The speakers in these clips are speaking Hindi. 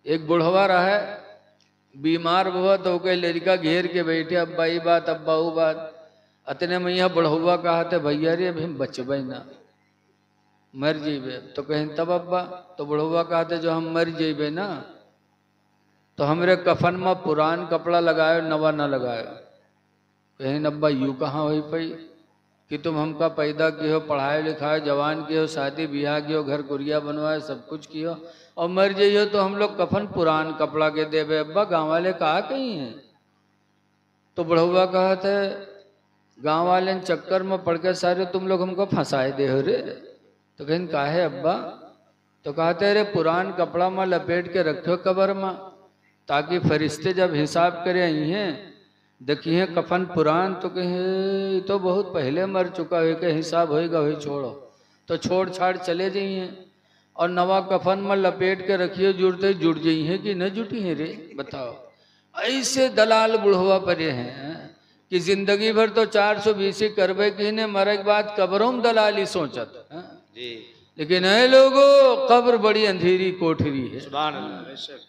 एक बुढ़वा रहा है, बीमार हुआ तो कोई लड़का घेर के बैठे, अब्बा ई बात अब्बा वो बात। अतने में यहाँ बुढ़वा कहा थे भैया रे अभी हम बचबे ना, मर जेबे। तो कहें तब अब्बा? तो बुढ़वा कहते जो हम मर जेबे ना तो हमरे कफन में पुरान कपड़ा लगायो, नवा ना लगायो। कहें अब्बा यूं कहाँ हो पाई कि तुम हमका पैदा कियो, पढ़ाए लिखाए, जवान कियो, शादी ब्याह कियो, घर कुरिया बनवाए, सब कुछ कियो, और मर जाइयो तो हम लोग कफन पुरान कपड़ा के देवे। अब्बा गाँव वाले कहा कहीं हैं? तो बुढ़वा कहा थे गाँव वाले चक्कर में पड़ के सारे तुम लोग हमको फंसाए दे हो रे। तो कहें काहे अब्बा? तो कहते रे पुरान कपड़ा में लपेट के रखो कब्र में, ताकि फरिश्ते जब हिसाब करे आई हैं देखिए कफन पुरान तो कहे तो बहुत पहले मर चुका है, के हिसाब होएगा वही छोड़ो। तो छोड़ छाड़ चले जाइए और नवा कफन में लपेट के रखिए, जुड़ते जुड़ जाइए कि न जुटी है रे बताओ। ऐसे दलाल बुढ़वा परे हैं कि जिंदगी भर तो 420 करबे की ने, मरे के बाद कब्रों में दलाली सोचत जी। लेकिन ऐ लोगों कब्र बड़ी अंधेरी कोठरी है। सुभान अल्लाह।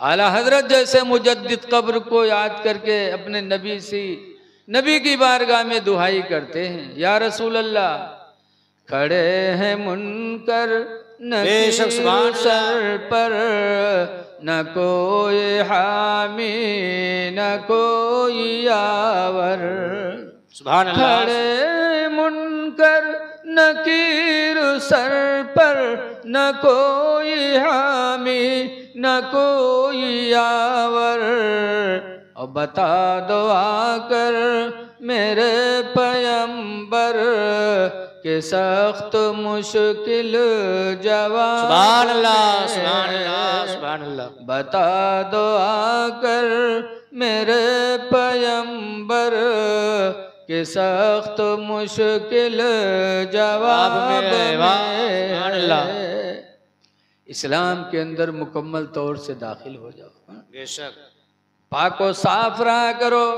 आला हजरत जैसे मुजद्दिद कब्र को याद करके अपने नबी की बारगाह में दुहाई करते हैं, या रसूल अल्लाह खड़े हैं मुनकर नकीर सर पर, न कोई हामी न कोई यावर। सुभान अल्लाह। खड़े मुनकर नकीर सर पर, न कोई हामी न कोई यावर। और बता दो आकर मेरे पैगंबर के सख्त मुश्किल जवाब। सुभान अल्लाह सुभान अल्लाह सुभान अल्लाह। बता दो आकर मेरे पैगंबर के सख्त मुश्किल जवाब में इस्लाम के अंदर मुकम्मल तौर से दाखिल हो जाओ। बेशक पाको साफ रहा करो,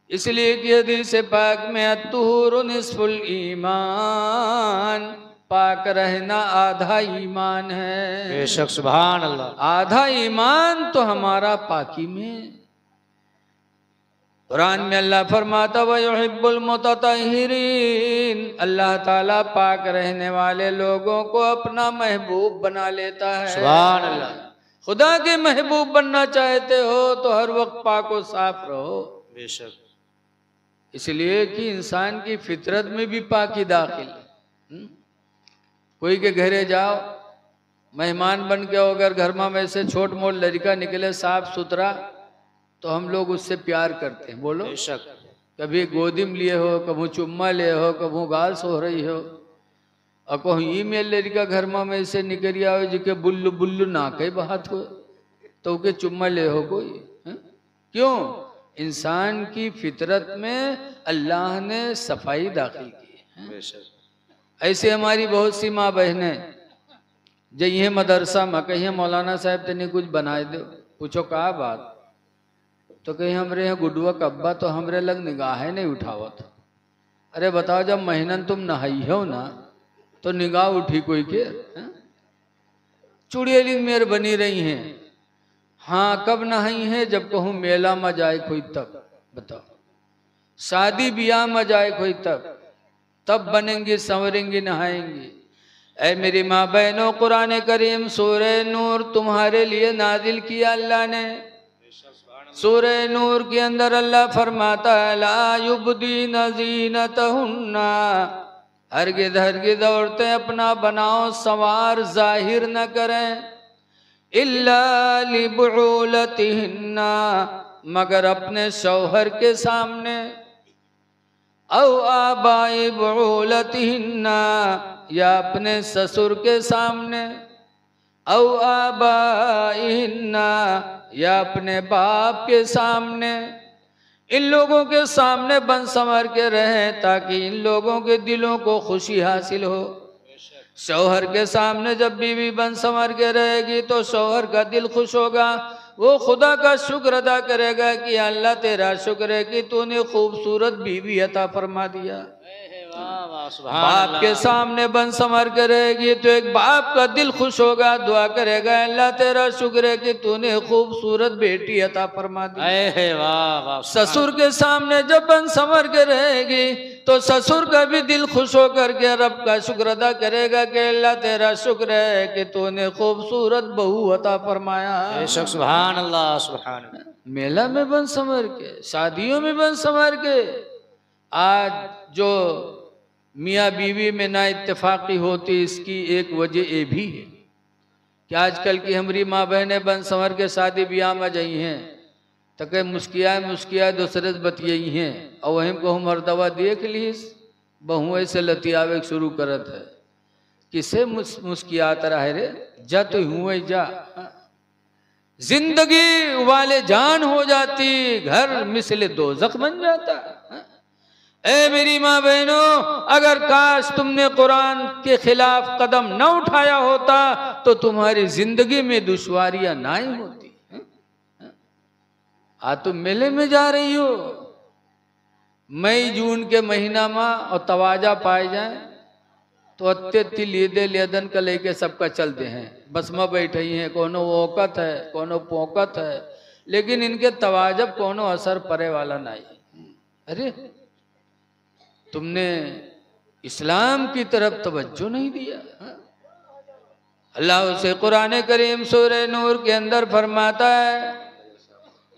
इसलिए कि हदीस पाक में अत्तुहुरु निस्फुल ईमान, पाक रहना आधा ईमान है। बेशक सुभान अल्लाह। आधा ईमान तो हमारा पाकी में। कुरान में अल्लाह फरमाता व युहिब्बुल मुतत्तहिरीन, अल्लाह ताला पाक रहने वाले लोगों को अपना महबूब बना लेता है। सुभान अल्लाह। खुदा के महबूब बनना चाहते हो तो हर वक्त पाक और साफ रहो। बेशक। इसलिए कि इंसान की फितरत में भी पाकी दाखिल है। कोई के घरे जाओ, मेहमान बन के अगर घर में वैसे छोट मोट लड़का निकले साफ सुथरा तो हम लोग उससे प्यार करते हैं। बोलो। बेशक। कभी गोदी में लिए हो, कभी चुम्मा ले हो, कभी गाल सो रही हो, और कहूँ ईमेल लड़का घर में ऐसे निकलिया हो जिके बुल्लू बुल्लू ना कही बात हो तो के चुम्मा ले हो कोई है? क्यों? इंसान की फितरत में अल्लाह ने सफाई दाखिल की है। ऐसे हमारी बहुत सी माँ बहनें जइए मदरसा में कहिए मौलाना साहब तेने कुछ बनाए दो, पूछो कहा बात, तो कहीं हमरे यहाँ गुडुआ कब्बा तो हमरे लग निगाह नहीं उठावत। अरे बताओ जब महीनन तुम नहाई हो ना तो निगाह उठी कोई के? चुड़ैली मेर बनी रही हैं। हाँ कब नहाई है? जब कहूँ मेला में जाए कोई तब। बताओ शादी ब्याह में जाए कोई तब बनेंगी संवरेंगी नहाएंगी। ऐ मेरी माँ बहनों, कुरान करीम सूरह नूर तुम्हारे लिए नाजिल किया अल्लाह ने। सूरह नूर के अंदर अल्लाह फरमाता है ला युब्दीना ज़ीनतहुन्ना, हरगिज़ हरगिज़ औरतें अपना बनाओ संवार जाहिर न करें, इल्ला लिबुलतिहिन्ना, मगर अपने शौहर के सामने, औ आबाई बुलतिहिन्ना, या अपने ससुर के सामने, औ आबाइहिन्ना, या अपने बाप के सामने। इन लोगों के सामने बन संवर के रहें ताकि इन लोगों के दिलों को खुशी हासिल हो। शौहर के सामने जब बीवी बन संवर के रहेगी तो शौहर का दिल खुश होगा, वो खुदा का शुक्र अदा करेगा कि अल्लाह तेरा शुक्र है कि तूने खूबसूरत बीवी अता फरमा दिया। बाप के सामने बन संवर के रहेगी तो एक बाप का दिल खुश होगा, दुआ करेगा अल्लाह तेरा शुक्र है कि तूने खूबसूरत बेटी अता फरमा दी। ससुर के सामने जब बन संवर के रहेगी तो ससुर का भी दिल खुश होकर के रब का शुक्र अदा करेगा कि अल्लाह तेरा शुक्र है कि तूने खूबसूरत बहू अता फरमाया। सुभान अल्लाह सुभान अल्लाह। मेला में बन संवर के, शादियों में बन संवर के। आज जो मियाँ बीवी में ना इत्तेफाकी होती, इसकी एक वजह ये भी है कि आजकल की हमारी माँ बहनें बन संवर के शादी ब्याह में जाई हैं तो कहीं मुस्किया दूसरे से बतियाई हैं और वहीं को हम मर्दवा देख ली बहुएं से लतियावे शुरू करत है। किसे मुस्कियात रहा है रे, जा तो हुए जा। जिंदगी वाले जान हो जाती, घर मिसले दोज़ख बन जाता। ए मेरी माँ बहनों, अगर काश तुमने कुरान के खिलाफ कदम न उठाया होता तो तुम्हारी जिंदगी में दुश्वारियां ना ही होती। तुम मेले में जा रही हो मई जून के महीना में और तवाजा पाए जाए तो अत्य लीदे लेदन का लेके सबका चलते हैं, बस में बैठे ही हैं, कोनो औकत है कोनो पोकत है, लेकिन इनके तवाजब कोनो असर पड़े वाला नहीं। अरे तुमने इस्लाम की तरफ तवज्जो नहीं दिया। अल्लाह से कुरान करीम सूरह नूर के अंदर फरमाता है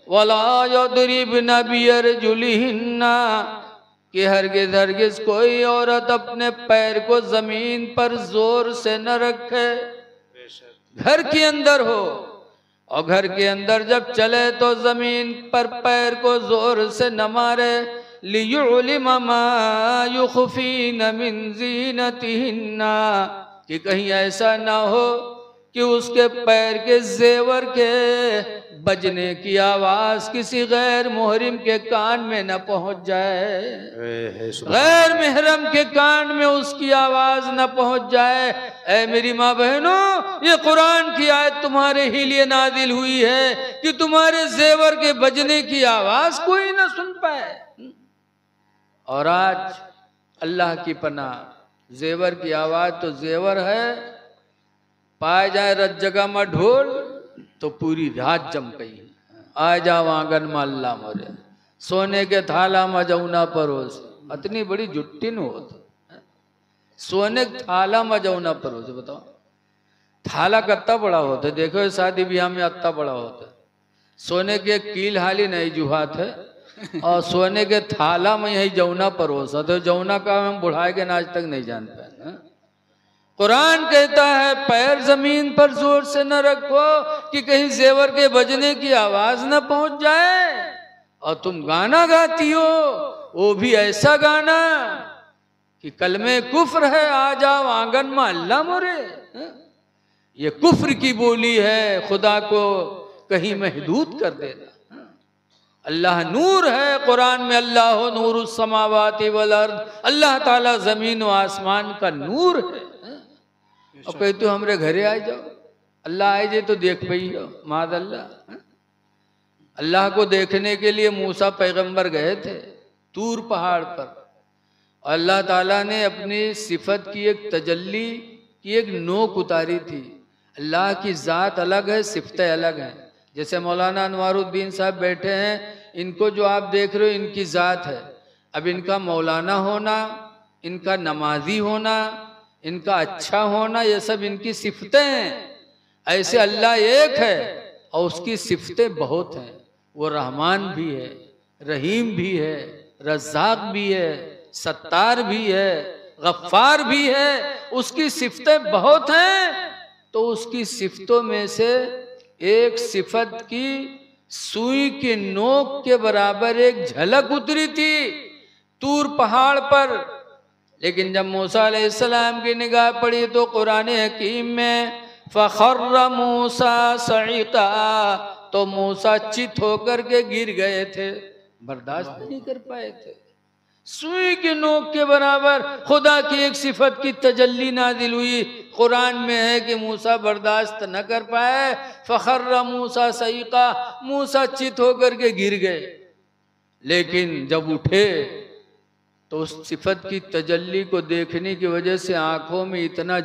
वला यदरिबना बिअरजुलिहिन्ना कि हरगिज हरगिज कोई औरत अपने पैर को जमीन पर जोर से न रखे। घर के अंदर हो और घर के अंदर जब चले तो जमीन पर पैर को जोर से न मारे। लियुलिम मा युखफीन मिन ज़ीनतिहिन्ना कि कहीं ऐसा ना हो कि उसके पैर के जेवर के बजने की आवाज किसी गैर मुहरिम के कान में न पहुंच जाए, गैर महरम के कान में उसकी आवाज न पहुंच जाए। ऐ मेरी माँ बहनों, ये कुरान की आयत तुम्हारे ही लिए नाजिल हुई है कि तुम्हारे जेवर के बजने की आवाज कोई न सुन पाए। और आज अल्लाह की पनाह, जेवर की आवाज तो जेवर है, पाए जाए रत जगह में ढोल तो पूरी रात जम गई। आ जाओ आंगन में अल्लाह मोरे, सोने के थाला में जौना परोस, इतनी बड़ी जुट्टी न होती। सोने के थाला में जौना परोस, बताओ थाला कितना बड़ा होता है, देखो शादी ब्याह में इतना बड़ा होता है। सोने के कील हाली नहीं जुहात है और सोने के थाला में यही जौना परोसा, तो जौना का हम बुढ़ाए के आज तक नहीं जान पाए। कुरान कहता है पैर जमीन पर जोर से न रखो कि कहीं जेवर के बजने की आवाज न पहुंच जाए। और तुम गाना गाती हो, वो भी ऐसा गाना कि कलमे कुफ्र है, आ जाओ आंगन में अल्लाह मोरे। ये कुफ्र की बोली है, खुदा को कहीं महदूद कर देना। अल्लाह नूर है, कुरान में अल्लाह नूरुस समावाति वल अर्द, अल्लाह ताला जमीन व आसमान का नूर है। और कहीं तो हमरे घरे आ जाओ, अल्लाह आए जे तो देख पई हो माद अल्लाह। अल्लाह को देखने के लिए मूसा पैगंबर गए थे तूर पहाड़ पर, और अल्लाह ताला ने अपनी सिफत की एक तजल्ली की एक नोक उतारी थी। अल्लाह की ज़ात अलग है, सिफतें अलग हैं। जैसे मौलाना अनवारुद्दीन साहब बैठे हैं, इनको जो आप देख रहे हो इनकी ज़ात है। अब इनका मौलाना होना, इनका नमाजी होना, इनका अच्छा होना, ये सब इनकी सिफतें हैं। ऐसे अल्लाह एक है और उसकी सिफतें बहुत हैं। वो रहमान भी है, रहीम भी है, रज़्ज़ाक़ भी है, सत्तार भी है, गफ्फार भी है। उसकी सिफतें बहुत हैं। तो उसकी सिफतों में से एक सिफत की सुई की नोक के बराबर एक झलक उतरी थी तूर पहाड़ पर। लेकिन जब मूसा अलैहिस्सलाम की निगाह पड़ी तो कुरान हकीम में फ़ख़र्र मूसा सईक़ा, तो मूसा चित होकर के गिर गए थे, बर्दाश्त नहीं कर पाए थे। सुई की नोक के बराबर खुदा की एक सिफत की तजल्ली नाजिल हुई। कुरान में है कि मूसा बर्दाश्त न कर पाए, फ़ख़र्र मूसा सईक़ा, मूसा चित होकर के गिर गए। लेकिन जब उठे तो उस सिफत की तजल्ली को देखने की वजह से आंखों में इतना